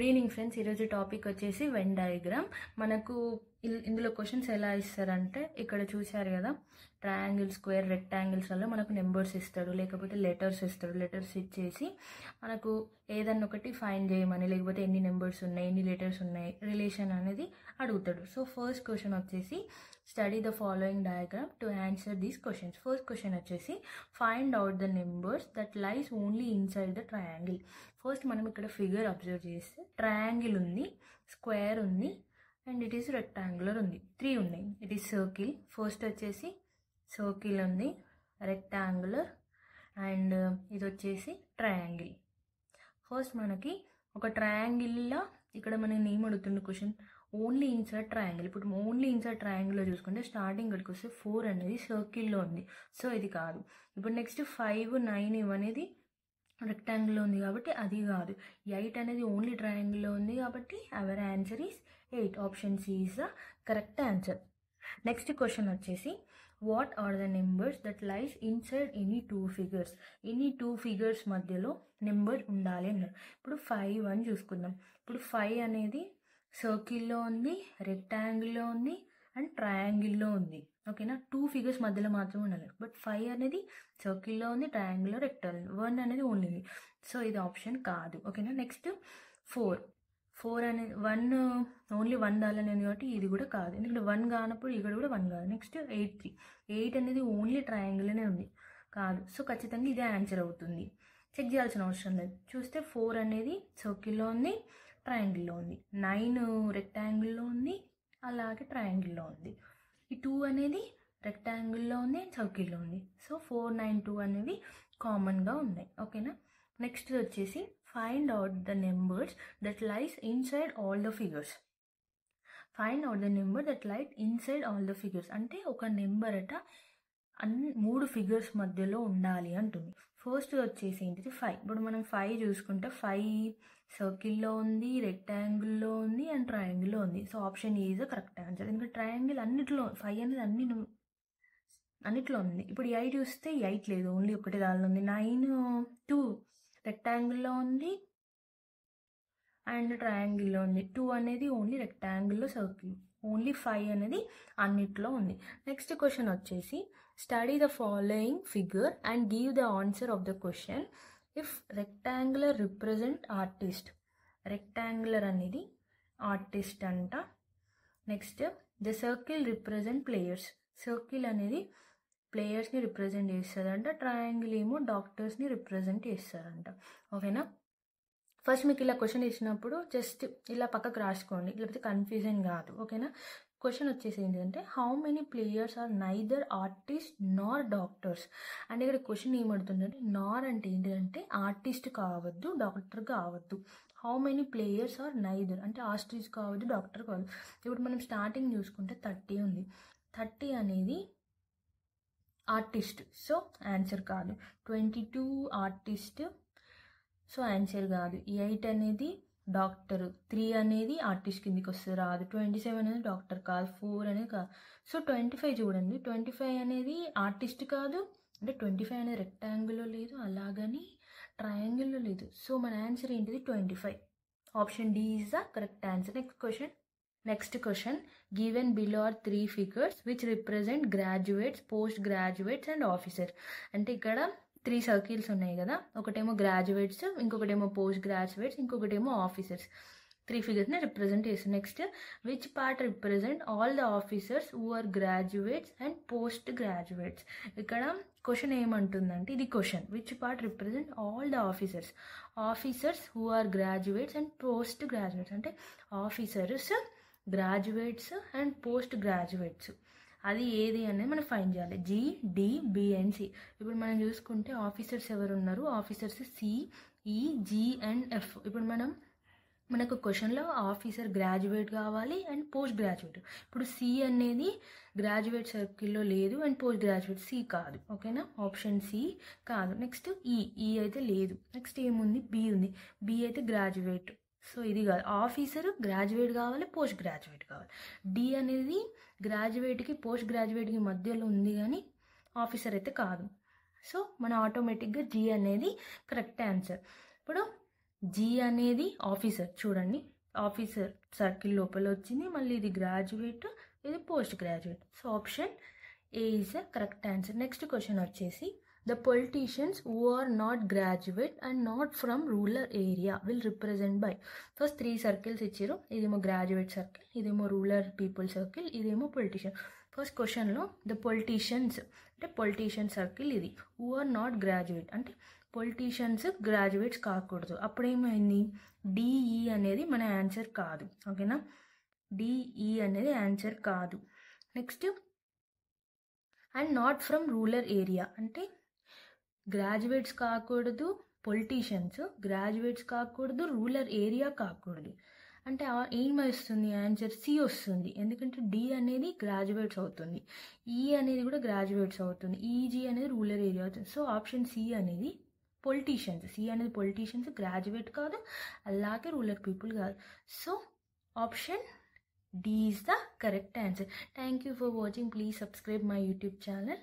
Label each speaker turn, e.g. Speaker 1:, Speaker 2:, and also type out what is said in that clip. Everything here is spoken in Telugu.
Speaker 1: Good evening friends. ఈరోజు టాపిక్ వచ్చేసి వెన్ డయాగ్రామ్. మనకు ఇందులో క్వశ్చన్స్ ఎలా ఇస్తారంటే, ఇక్కడ చూశారు కదా, ట్రయాంగిల్, స్క్వేర్, రెక్టాంగిల్స్లలో మనకు నెంబర్స్ ఇస్తాడు, లేకపోతే లెటర్స్ ఇస్తాడు. లెటర్స్ ఇచ్చేసి మనకు ఏదన్నా ఒకటి ఫైండ్ చేయమని, లేకపోతే ఎన్ని నెంబర్స్ ఉన్నాయి, ఎన్ని లెటర్స్ ఉన్నాయి, రిలేషన్ అనేది అడుగుతాడు. సో ఫస్ట్ క్వశ్చన్ వచ్చేసి study the following diagram to answer these questions. First question వచ్చేసి find out the numbers that lies only inside the triangle. First మనం ఇక్కడ ఫిగర్ అబ్జర్వ్ చేస్తే ట్రయాంగిల్ ఉంది, స్క్వేర్ ఉంది, అండ్ ఇట్ ఈస్ రెక్టాంగులర్ ఉంది. 3 ఉన్నాయి. It is circle. ఫస్ట్ వచ్చేసి సర్కిల్ ఉంది, రెక్టాంగులర్, అండ్ ఇది వచ్చేసి ట్రయాంగిల్. ఫస్ట్ మనకి ఒక ట్రయాంగిల్లో ఇక్కడ మనం ఏం అడుగుతుంది క్వశ్చన్, ఓన్లీ ఇన్సైడ్ ట్రయాంగిల్. ఇప్పుడు ఓన్లీ ఇన్సైడ్ ట్రయాంగిల్లో చూసుకుంటే స్టార్టింగ్ ఇక్కడికి వస్తే 4 అనేది సర్కిల్లో ఉంది, సో ఇది కాదు. ఇప్పుడు నెక్స్ట్ 5, 9 ఇవనేది రెక్టాంగిల్లో ఉంది కాబట్టి అది కాదు. 8 అనేది ఓన్లీ ట్రయాంగిల్లో ఉంది కాబట్టి our answer is 8. Option C is the correct answer. Next question వచ్చేసి what are the numbers that lies inside any 2 figures. Any 2 figures మధ్యలో నెంబర్ ఉండాలి అన్నారు. ఇప్పుడు 5 అని చూసుకుందాం. ఇప్పుడు 5 అనేది సర్కిల్లో ఉంది, రెక్టాంగిల్లో ఉంది, అండ్ ట్రయాంగిల్లో ఉంది. ఓకేనా, 2 ఫిగర్స్ మధ్యలో మాత్రమే ఉండాలి. బట్ 5 అనేది సర్కిల్లో ఉంది, ట్రయాంగిల్లో, రెక్టాంగిల్. 1 అనేది ఓన్లీ ఉంది, సో ఇది ఆప్షన్ కాదు. ఓకేనా, నెక్స్ట్ 4 అనేది 1 ఓన్లీ 1 దానిలోనే ఉంది కాబట్టి ఇది కూడా కాదు, ఎందుకంటే 1 కానప్పుడు ఇక్కడ కూడా 1 కాదు. నెక్స్ట్ 8 అనేది ఓన్లీ ట్రయాంగిల్లోనే ఉంది, కాదు. సో ఖచ్చితంగా ఇదే ఆన్సర్ అవుతుంది, చెక్ చేయాల్సిన అవసరం లేదు. చూస్తే 4 అనేది సర్కిల్లో ఉంది, ట్రయాంగిల్లో ఉంది. 9 రెక్టాంగిల్లో ఉంది, అలాగే ట్రయాంగిల్లో ఉంది. ఈ 2 అనేది రెక్టాంగిల్లో ఉంది, సర్కిల్లో ఉంది. సో 4, 9, 2 అనేవి కామన్గా ఉన్నాయి. ఓకేనా, నెక్స్ట్ వచ్చేసి find out the numbers that lies inside all the figures. Find out the number that light inside all the figures అంటే ఒక నెంబర్ అట 3 ఫిగర్స్ మధ్యలో ఉండాలి అంటుంది. ఫస్ట్ వచ్చేసి ఏంటిది 5. ఇప్పుడు మనం 5 చూసుకుంటే 5 సర్కిల్లో ఉంది, రెక్టాంగిల్లో ఉంది, అండ్ ట్రయాంగిల్లో ఉంది. So option A is the correct answer. ఎందుకంటే ట్రయాంగిల్ అన్నిట్లో, 5 అనేది అన్నిట్లో ఉంది. ఇప్పుడు 8 చూస్తే 8 లేదు, ఓన్లీ ఒకటి దానిలో ఉంది. 9, 2 రెక్టాంగిల్లో ఉంది అండ్ ట్రయాంగిల్లో ఉంది. 2 అనేది ఓన్లీ రెక్టాంగిల్లో, సర్కిల్. ఓన్లీ 5 అనేది అన్నిట్లో ఉంది. నెక్స్ట్ క్వశ్చన్ వచ్చేసి study the following figure and give the answer of the question. If rectangular represent artist. Rectangular అనేది ఆర్టిస్ట్ అంట. Next the circle represent players. Circle అనేది ప్లేయర్స్ని రిప్రజెంట్ చేస్తుందంట. ట్రయాంగిల్ ఏమో డాక్టర్స్ని రిప్రజెంట్ చేస్తారంట. ఓకేనా, ఫస్ట్ మీకు ఇలా క్వశ్చన్ ఇచ్చినప్పుడు జస్ట్ ఇలా పక్కకు రాసుకోండి, లేకపోతే కన్ఫ్యూజన్ కాదు. ఓకేనా, క్వశ్చన్ వచ్చేసి ఏంటంటే how many players are neither artist nor doctors. అంటే ఇక్కడ క్వశ్చన్ ఏమడుతుందంటే, నార్ అంటే ఏంటంటే ఆర్టిస్ట్ కావద్దు, డాక్టర్ కావద్దు. How many players are neither అంటే ఆర్టిస్ట్ కావద్దు, డాక్టర్ కావద్దు. ఇప్పుడు మనం స్టార్టింగ్ చూసుకుంటే 30 ఉంది. 30 అనేది ఆర్టిస్ట్, సో ఆన్సర్ కాదు. 22 ఆర్టిస్ట్, సో ఆన్సర్ కాదు. 8 అనేది డాక్టర్, 3 అనేది ఆర్టిస్ట్ కిందికి వస్తుంది, రాదు. 27 అనేది డాక్టర్ కాదు, 4 అనేది కాదు. సో 25 చూడండి, 25 అనేది ఆర్టిస్ట్ కాదు, అంటే 25 అనేది రెక్టాంగిల్లో లేదు, అలాగని ట్రయాంగిల్లో లేదు. సో మన ఆన్సర్ ఏంటిది 25. Option D is the correct answer. Next question given below are 3 figures which represent graduates, post graduates and officer. అంటే ఇక్కడ 3 సర్కిల్స్ ఉన్నాయి కదా, ఒకటేమో గ్రాడ్యుయేట్స్, ఇంకొకటేమో పోస్ట్ గ్రాడ్యుయేట్స్, ఇంకొకటేమో ఆఫీసర్స్. 3 ఫిగర్స్ని రిప్రజెంట్ చేస్తుంది. Next which part represent all the officers who are graduates and post graduates. ఇక్కడ క్వశ్చన్ ఏమంటుందంటే, ఇది question, which part represent all the officers who are graduates and post graduates. అంటే officers, graduates and post graduates, అది ఏది అనేది మనం ఫైండ్ చేయాలి. G, D, B and C. ఇప్పుడు మనం చూసుకుంటే ఆఫీసర్స్ ఎవరు ఉన్నారు, officers C, E, G and F. ఇప్పుడు మనకు క్వశ్చన్లో ఆఫీసర్ గ్రాడ్యుయేట్ కావాలి అండ్ పోస్ట్ గ్రాడ్యుయేట్. ఇప్పుడు సి అనేది గ్రాడ్యుయేట్ సర్కిల్లో లేదు అండ్ పోస్ట్ గ్రాడ్యుయేట్, సి కాదు. ఓకేనా, ఆప్షన్ సి కాదు. నెక్స్ట్ ఈ అయితే లేదు. నెక్స్ట్ ఏముంది, బి ఉంది. బి అయితే గ్రాడ్యుయేట్, సో ఇది కాదు. ఆఫీసర్ గ్రాడ్యుయేట్ కావాలి, పోస్ట్ గ్రాడ్యుయేట్ కావాలి. డి అనేది గ్రాడ్యుయేట్కి పోస్ట్ గ్రాడ్యుయేట్కి మధ్యలో ఉంది కానీ ఆఫీసర్ అయితే కాదు. సో మన ఆటోమేటిక్గా జీ అనేది కరెక్ట్ ఆన్సర్. ఇప్పుడు జీ అనేది ఆఫీసర్, చూడండి ఆఫీసర్ సర్కిల్ లోపల వచ్చింది, మళ్ళీ ఇది గ్రాడ్యుయేట్, ఇది post graduate. So option A is the correct answer. Next question వచ్చేసి the politicians who are not graduate and not from rural area will represent by. First 3 circles ఇచ్చారు, ఇదేమో గ్రాడ్యుయేట్ సర్కిల్, ఇదేమో రూరల్ పీపుల్ సర్కిల్, ఇదేమో పొలిటీషియన్. ఫస్ట్ క్వశ్చన్లో ద పొలిటీషియన్స్ అంటే పొలిటీషియన్ సర్కిల్ ఇది, హూ ఆర్ నాట్ గ్రాడ్యుయేట్ అంటే పొలిటీషియన్స్ గ్రాడ్యుయేట్స్ కాకూడదు. అప్పుడేమైంది, డిఈ అనేది మన ఆన్సర్ కాదు. ఓకేనా, డిఈ అనేది ఆన్సర్ కాదు. Next and not from rural area అంటే గ్రాడ్యుయేట్స్ కాకూడదు, పొలిటీషియన్స్ గ్రాడ్యుయేట్స్ కాకూడదు, రూరల్ ఏరియా కాకూడదు. అంటే ఏం వస్తుంది ఆన్సర్, సి వస్తుంది. ఎందుకంటే డి అనేది గ్రాడ్యుయేట్స్ అవుతుంది, ఈ అనేది కూడా గ్రాడ్యుయేట్స్ అవుతుంది, ఈజీ అనేది రూరల్ ఏరియా అవుతుంది. సో ఆప్షన్ సి అనేది పొలిటీషియన్స్, సి అనేది పొలిటీషియన్స్ గ్రాడ్యుయేట్ కాదు, అలాగే రూరల్ పీపుల్ కాదు. So option D is the correct answer. Thank you for watching. Please subscribe my YouTube channel.